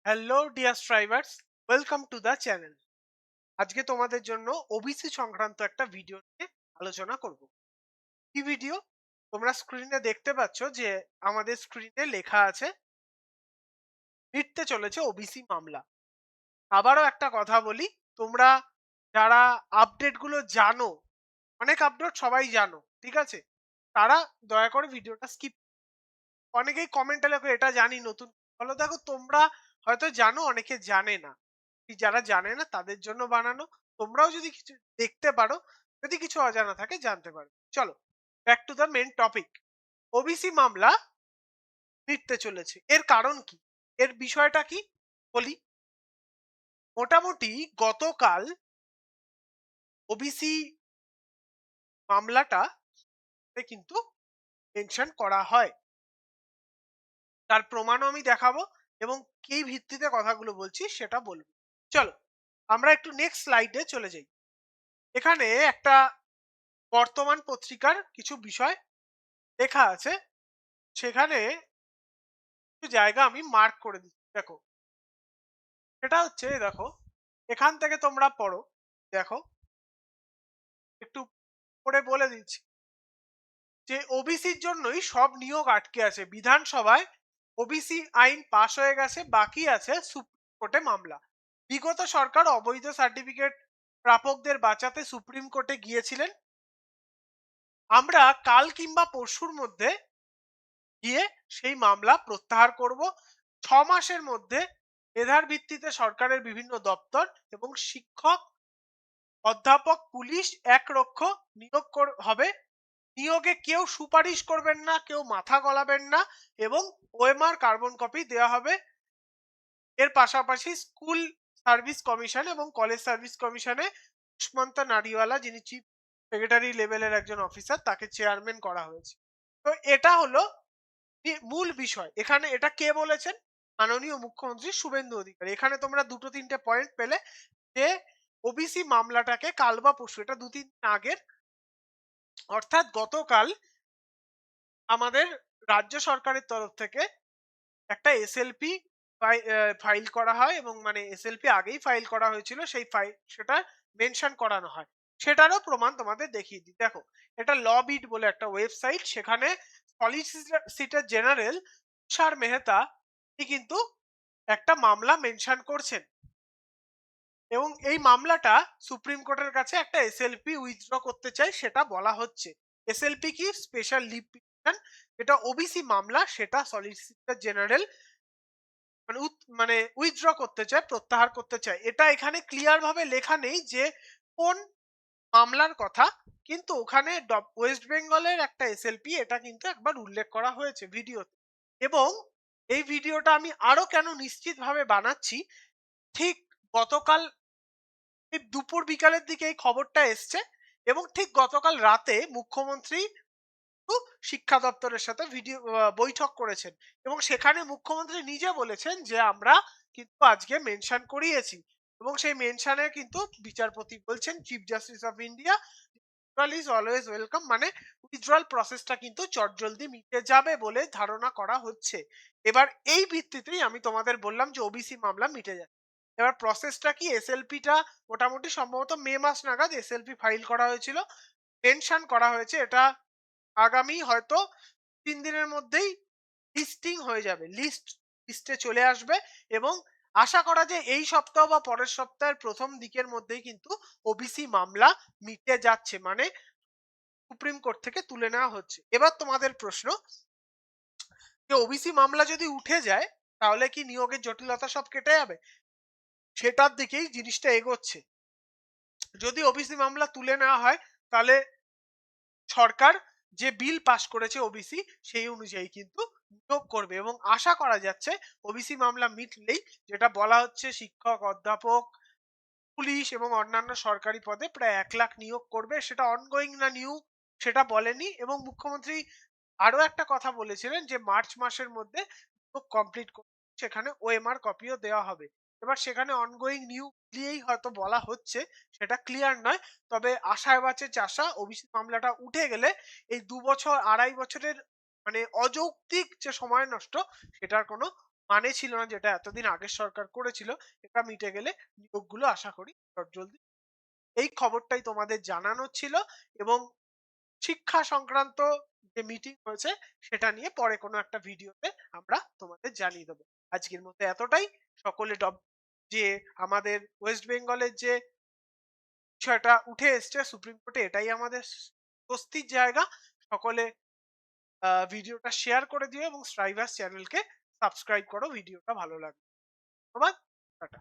Hello dear strivers, welcome to the channel. আজকে তোমাদের জন্য ওবিসি সংক্রান্ত একটা ভিডিও নিয়ে আলোচনা করব। কি ভিডিও? তোমরা স্ক্রিনে দেখতে পাচ্ছ যে আমাদের স্ক্রিনে লেখা আছে মিটতে চলেছে ওবিসি মামলা। আবারও একটা কথা বলি, তোমরা যারা আপডেট গুলো জানো, অনেক আপডেট সবাই জানো, ঠিক আছে, তারা দয়া করে ভিডিওটা স্কিপ। অনেকেই কমেন্টে লেখো এটা জানি নতুন। বলো দেখো, তোমরা হয়তো জানো, অনেকে জানে না। যারা জানে না তাদের জন্য বানানো। তোমরাও যদি কিছু দেখতে পারো, যদি কিছু অজানা থাকে জানতে পারো। চলো back to the main topic. OBC মামলা মিটতে চলেছে, এর কারণ কি, এর বিষয়টা কি বলি। মোটামুটি গতকাল ওবিসি মামলাটা কিন্তু মেনশন করা হয়, তার প্রমাণও আমি দেখাবো এবং কি ভিত্তিতে কথাগুলো বলছি সেটা বলবো। চলো আমরা একটু নেক্সট স্লাইডে চলে যাই। এখানে একটা বর্তমান পত্রিকার কিছু বিষয় লেখা আছে, সেখানে কিছু জায়গা আমি মার্ক করে দিচ্ছি। দেখো, সেটা হচ্ছে, দেখো এখান থেকে তোমরা পড়ো। দেখো একটু পড়ে বলে দিচ্ছি যে ওবিসির জন্যই সব নিয়োগ আটকে আছে। বিধানসভায় ওবিসি আইন পাশ হয়ে গেছে, বাকি আছে সুপ্রিম কোর্টে মামলা। বিগত সরকার অবৈধ সার্টিফিকেট প্রাপকদের বাঁচাতে সুপ্রিম কোর্টে গিয়েছিলেন। আমরা কাল কিংবা পরশুর মধ্যে গিয়ে সেই মামলা প্রত্যাহার করব। 6 মাসের মধ্যে মেধার ভিত্তিতে সরকারের বিভিন্ন দপ্তর এবং শিক্ষক, অধ্যাপক, পুলিশ একরক্ষ নিয়োগ হবে। নিয়োগে কেউ সুপারিশ করবেন না, কেউ মাথা গলাবেন না এবং ওএমআর কার্বন কপি দেওয়া হবে। এর পাশাপাশি স্কুল সার্ভিস কমিশন এবং কলেজ সার্ভিস কমিশনে সুষ্মন্ত নারিওয়ালা, যিনি চিফ সেক্রেটারি লেভেলের একজন অফিসার, তাকে চেয়ারম্যান করা হয়েছে। তো এটা হলো মূল বিষয়। এখানে এটা কে বলেছেন? মাননীয় মুখ্যমন্ত্রী শুভেন্দু অধিকারী। এখানে তোমরা দুটো তিনটে পয়েন্ট পেলে যে ওবিসি মামলাটাকে কাল বা পরশু, এটা 2-3 দিন আগের, অর্থাৎ গতকাল আমাদের রাজ্য সরকারের তরফ থেকে একটা এসএলপি ফাইল করা হয় এবং মানে এসএলপি আগেই ফাইল করা হয়েছিল, সেই ফাইল সেটা মেনশন করানো হয়। সেটারও প্রমাণ তোমাদের দেখিয়ে দিই। দেখো, এটা লবিট বলে একটা ওয়েবসাইট, সেখানে সলিসিটর জেনারেল তুষার মেহতা তিনি কিন্তু একটা মামলা মেনশন করছেন এবং এই মামলাটা সুপ্রিম কোর্টের কাছে একটা এসএলপি উইথড্র করতে চাই, সেটা বলা হচ্ছে। এসএলপি কি? Special leave petition. এটা ওবিসি মামলা, সেটা সলিসিটর জেনারেল মানে উইথড্র করতে চায়, প্রত্যাহার করতে চায়। এটা এখানে ক্লিয়ার ভাবে লেখা নেই যে কোন মামলার কথা, কিন্তু ওখানে ওয়েস্ট বেঙ্গলের একটা এসএলপি এটা কিন্তু একবার উল্লেখ করা হয়েছে ভিডিওতে। এবং এই ভিডিওটা আমি আরো কেন নিশ্চিতভাবে বানাচ্ছি, ঠিক গতকাল ঠিক দুপুর বিকালের দিকে এই খবরটা এসছে এবং ঠিক গতকাল রাতে মুখ্যমন্ত্রী শিক্ষা দপ্তরের সাথে বৈঠক করেছেন এবং সেখানে মুখ্যমন্ত্রী নিজে বলেছেন যে আমরা কিন্তু আজকে মেনশন করিয়েছি এবং সেই মেনশনে কিন্তু বিচারপতি বলছেন, chief justice of India, is always welcome, মানে উইথড্রয়াল প্রসেসটা কিন্তু চটজলদি মিটে যাবে বলে ধারণা করা হচ্ছে। এবার এই ভিত্তিতেই আমি তোমাদের বললাম যে ওবিসি মামলা মিটে যাবে। এবার প্রসেসটা কি? এসএলপিটা মোটামুটি সম্ভবত মে মাস নাগাদ এসএলপি ফাইল করা হয়েছিল, মেনশন করা হয়েছে। এটা আগামী হয়তো 3 দিনের মধ্যেই লিস্টিং হয়ে যাবে, লিস্টে চলে আসবে এবং আশা করা যায় এই সপ্তাহ বা পরের সপ্তাহের প্রথম দিকের মধ্যেই কিন্তু ওবিসি মামলা মিটে যাচ্ছে, মানে সুপ্রিম কোর্ট থেকে তুলে নেওয়া হচ্ছে। এবার তোমাদের প্রশ্ন যে ওবিসি মামলা যদি উঠে যায় তাহলে কি নিয়োগের জটিলতা সব কেটে যাবে? সেটার দিকেই জিনিসটা এগোচ্ছে। যদি ওবিসি মামলা তুলে নেওয়া হয় তাহলে সরকার যে বিল পাস করেছে ওবিসি, সেই অনুযায়ী কিন্তু নিয়োগ করবে এবং আশা করা যাচ্ছে ওবিসি মামলা মিটলেই, যেটা বলা হচ্ছে, শিক্ষক, অধ্যাপক, পুলিশ এবং অন্যান্য সরকারি পদে প্রায় 1 লাখ নিয়োগ করবে। সেটা অনগোয়িং না নিউ সেটা বলেনি এবং মুখ্যমন্ত্রী আরো একটা কথা বলেছিলেন যে মার্চ মাসের মধ্যে কমপ্লিট করে সেখানে ওএমআর কপিও দেওয়া হবে। এবার সেখানে অনগোয়িং নিউ দিয়েই হয়তো বলা হচ্ছে, সেটা ক্লিয়ার নয়। তবে আশায় বাঁচে চাষা, ওবিসি মামলাটা উঠে গেলে এই 2 বছর 2.5 বছরের মানে অযৌক্তিক যে সময় নষ্ট, সেটার কোনো মানে ছিল না, যেটা এতদিন আগের সরকার করেছিল, এটা মিটে গেলে নিয়োগগুলো আশা করি জলদি। এই খবরটাই তোমাদের জানানোর ছিল, এবং শিক্ষা সংক্রান্ত যে মিটিং হয়েছে সেটা নিয়ে পরে কোনো একটা ভিডিওতে আমরা তোমাদের জানিয়ে দেবো। আজকের মতো এতটাই। সকলে যে আমাদের ওয়েস্ট বেঙ্গলের যে বিষয়টা উঠে এসছে সুপ্রিম কোর্টে, এটাই আমাদের স্বস্তির জায়গা। সকলে ভিডিওটা শেয়ার করে দিও এবং স্ট্রাইভার্স চ্যানেলকে সাবস্ক্রাইব করো ভিডিওটা ভালো লাগবে। ধন্যবাদ। টাটা।